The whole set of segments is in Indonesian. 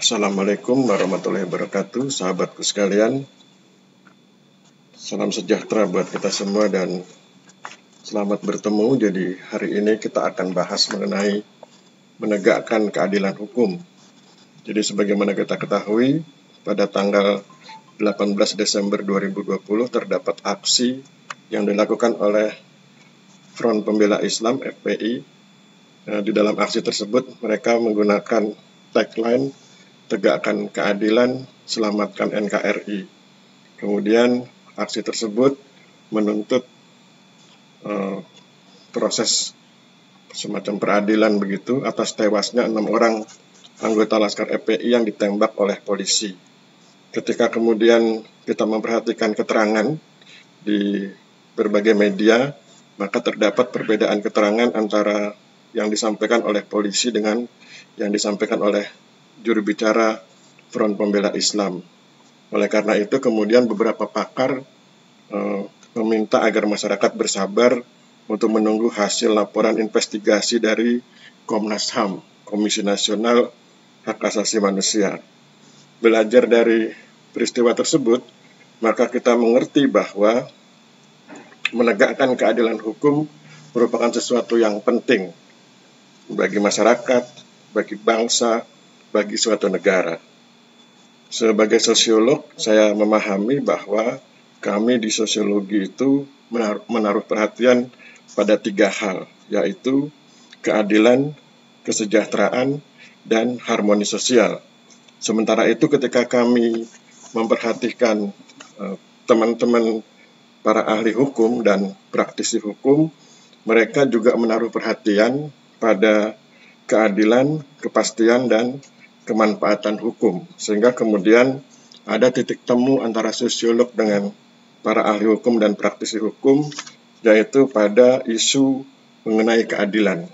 Assalamualaikum warahmatullahi wabarakatuh, sahabatku sekalian. Salam sejahtera buat kita semua dan selamat bertemu. Jadi hari ini kita akan bahas mengenai menegakkan keadilan hukum. Jadi sebagaimana kita ketahui, pada tanggal 18 Desember 2020 terdapat aksi yang dilakukan oleh Front Pembela Islam (FPI). Di dalam aksi tersebut mereka menggunakan tagline "Tegakkan keadilan, selamatkan NKRI". Kemudian aksi tersebut menuntut proses semacam peradilan begitu atas tewasnya 6 orang anggota Laskar FPI yang ditembak oleh polisi. Ketika kemudian kita memperhatikan keterangan di berbagai media, maka terdapat perbedaan keterangan antara yang disampaikan oleh polisi dengan yang disampaikan oleh juru bicara Front Pembela Islam. Oleh karena itu kemudian beberapa pakar meminta agar masyarakat bersabar untuk menunggu hasil laporan investigasi dari Komnas HAM, Komisi Nasional Hak Asasi Manusia. Belajar dari peristiwa tersebut, maka kita mengerti bahwa menegakkan keadilan hukum merupakan sesuatu yang penting bagi masyarakat, bagi bangsa, bagi suatu negara. Sebagai sosiolog, saya memahami bahwa kami di sosiologi itu menaruh perhatian pada 3 hal, yaitu keadilan, kesejahteraan, dan harmoni sosial. Sementara itu ketika kami memperhatikan teman-teman para ahli hukum dan praktisi hukum, mereka juga menaruh perhatian pada keadilan, kepastian, dan kemanfaatan hukum, sehingga kemudian ada titik temu antara sosiolog dengan para ahli hukum dan praktisi hukum, yaitu pada isu mengenai keadilan.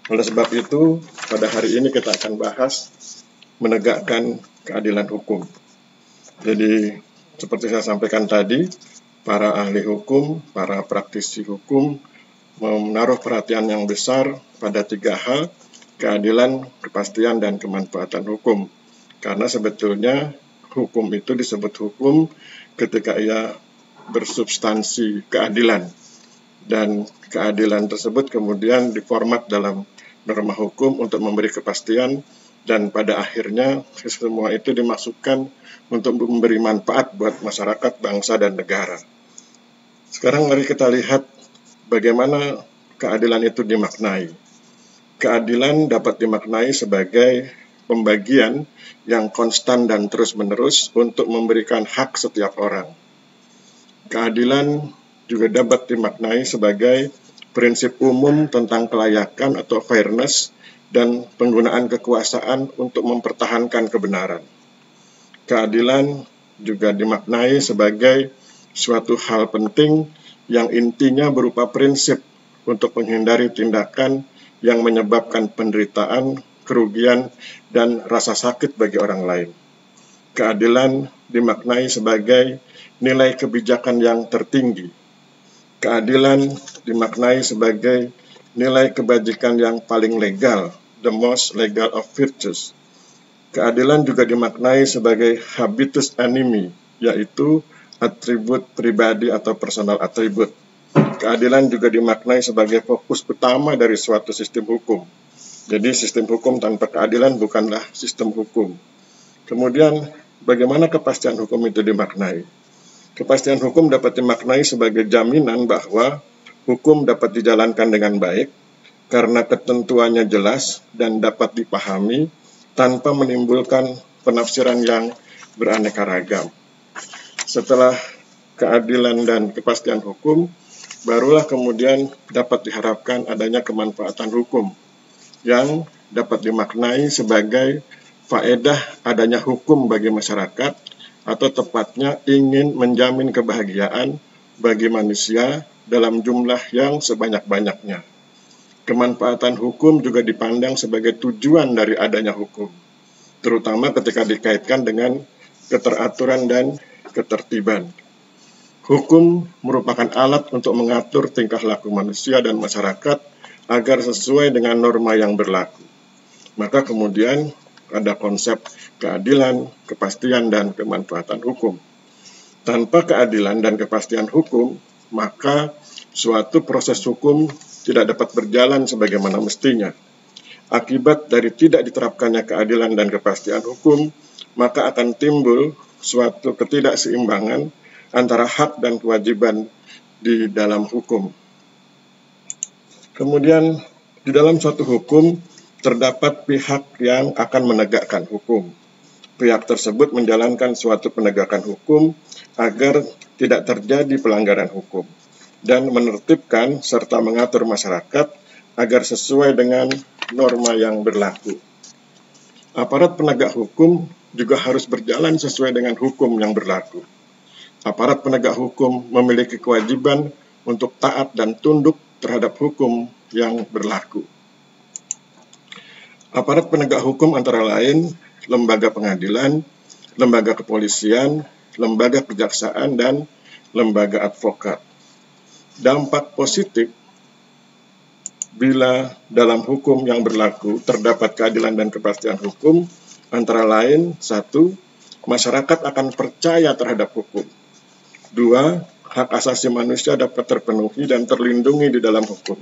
Oleh sebab itu, pada hari ini kita akan bahas menegakkan keadilan hukum. Jadi, seperti saya sampaikan tadi, para ahli hukum, para praktisi hukum menaruh perhatian yang besar pada 3 hal, keadilan, kepastian, dan kemanfaatan hukum. Karena sebetulnya hukum itu disebut hukum ketika ia bersubstansi keadilan. Dan keadilan tersebut kemudian diformat dalam norma hukum untuk memberi kepastian, dan pada akhirnya semua itu dimaksudkan untuk memberi manfaat buat masyarakat, bangsa, dan negara. Sekarang mari kita lihat bagaimana keadilan itu dimaknai. Keadilan dapat dimaknai sebagai pembagian yang konstan dan terus-menerus untuk memberikan hak setiap orang. Keadilan juga dapat dimaknai sebagai prinsip umum tentang kelayakan atau fairness dan penggunaan kekuasaan untuk mempertahankan kebenaran. Keadilan juga dimaknai sebagai suatu hal penting yang intinya berupa prinsip untuk menghindari tindakan yang menyebabkan penderitaan, kerugian, dan rasa sakit bagi orang lain. Keadilan dimaknai sebagai nilai kebijakan yang tertinggi. Keadilan dimaknai sebagai nilai kebajikan yang paling legal, the most legal of virtues. Keadilan juga dimaknai sebagai habitus animi, yaitu atribut pribadi atau personal atribut. Keadilan juga dimaknai sebagai fokus utama dari suatu sistem hukum. Jadi sistem hukum tanpa keadilan bukanlah sistem hukum. Kemudian bagaimana kepastian hukum itu dimaknai? Kepastian hukum dapat dimaknai sebagai jaminan bahwa hukum dapat dijalankan dengan baik karena ketentuannya jelas dan dapat dipahami tanpa menimbulkan penafsiran yang beraneka ragam. Setelah keadilan dan kepastian hukum, barulah kemudian dapat diharapkan adanya kemanfaatan hukum yang dapat dimaknai sebagai faedah adanya hukum bagi masyarakat, atau tepatnya ingin menjamin kebahagiaan bagi manusia dalam jumlah yang sebanyak-banyaknya. Kemanfaatan hukum juga dipandang sebagai tujuan dari adanya hukum, terutama ketika dikaitkan dengan keteraturan dan ketertiban. Hukum merupakan alat untuk mengatur tingkah laku manusia dan masyarakat agar sesuai dengan norma yang berlaku. Maka kemudian pada konsep keadilan, kepastian, dan kemanfaatan hukum. Tanpa keadilan dan kepastian hukum, maka suatu proses hukum tidak dapat berjalan sebagaimana mestinya. Akibat dari tidak diterapkannya keadilan dan kepastian hukum, maka akan timbul suatu ketidakseimbangan antara hak dan kewajiban di dalam hukum. Kemudian, di dalam suatu hukum terdapat pihak yang akan menegakkan hukum. Pihak tersebut menjalankan suatu penegakan hukum agar tidak terjadi pelanggaran hukum dan menertibkan serta mengatur masyarakat agar sesuai dengan norma yang berlaku. Aparat penegak hukum juga harus berjalan sesuai dengan hukum yang berlaku. Aparat penegak hukum memiliki kewajiban untuk taat dan tunduk terhadap hukum yang berlaku. Aparat penegak hukum antara lain lembaga pengadilan, lembaga kepolisian, lembaga kejaksaan, dan lembaga advokat. Dampak positif bila dalam hukum yang berlaku terdapat keadilan dan kepastian hukum antara lain: 1. Masyarakat akan percaya terhadap hukum. 2. Hak asasi manusia dapat terpenuhi dan terlindungi di dalam hukum.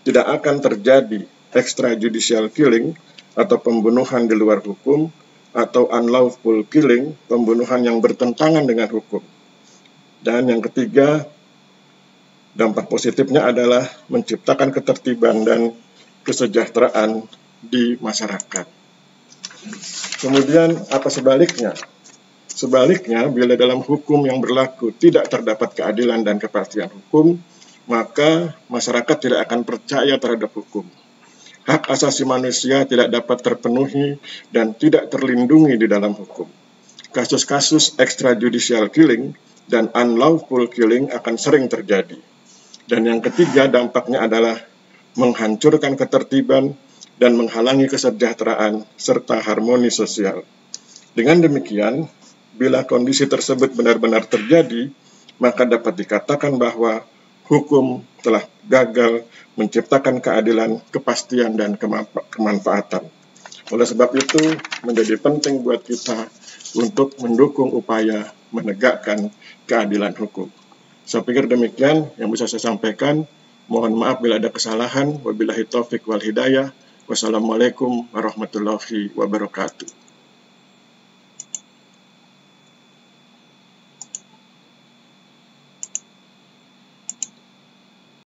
Tidak akan terjadi extrajudicial killing atau pembunuhan di luar hukum, atau unlawful killing, pembunuhan yang bertentangan dengan hukum. Dan yang ketiga, dampak positifnya adalah menciptakan ketertiban dan kesejahteraan di masyarakat. Kemudian apa sebaliknya? Sebaliknya, bila dalam hukum yang berlaku tidak terdapat keadilan dan kepastian hukum, maka masyarakat tidak akan percaya terhadap hukum. Hak asasi manusia tidak dapat terpenuhi dan tidak terlindungi di dalam hukum. Kasus-kasus extrajudicial killing dan unlawful killing akan sering terjadi. Dan yang ketiga, dampaknya adalah menghancurkan ketertiban dan menghalangi kesejahteraan serta harmoni sosial. Dengan demikian, bila kondisi tersebut benar-benar terjadi, maka dapat dikatakan bahwa hukum telah gagal menciptakan keadilan, kepastian, dan kemanfaatan. Oleh sebab itu, menjadi penting buat kita untuk mendukung upaya menegakkan keadilan hukum. Saya pikir demikian yang bisa saya sampaikan. Mohon maaf bila ada kesalahan. Wabillahi taufiq wal hidayah. Wassalamualaikum warahmatullahi wabarakatuh.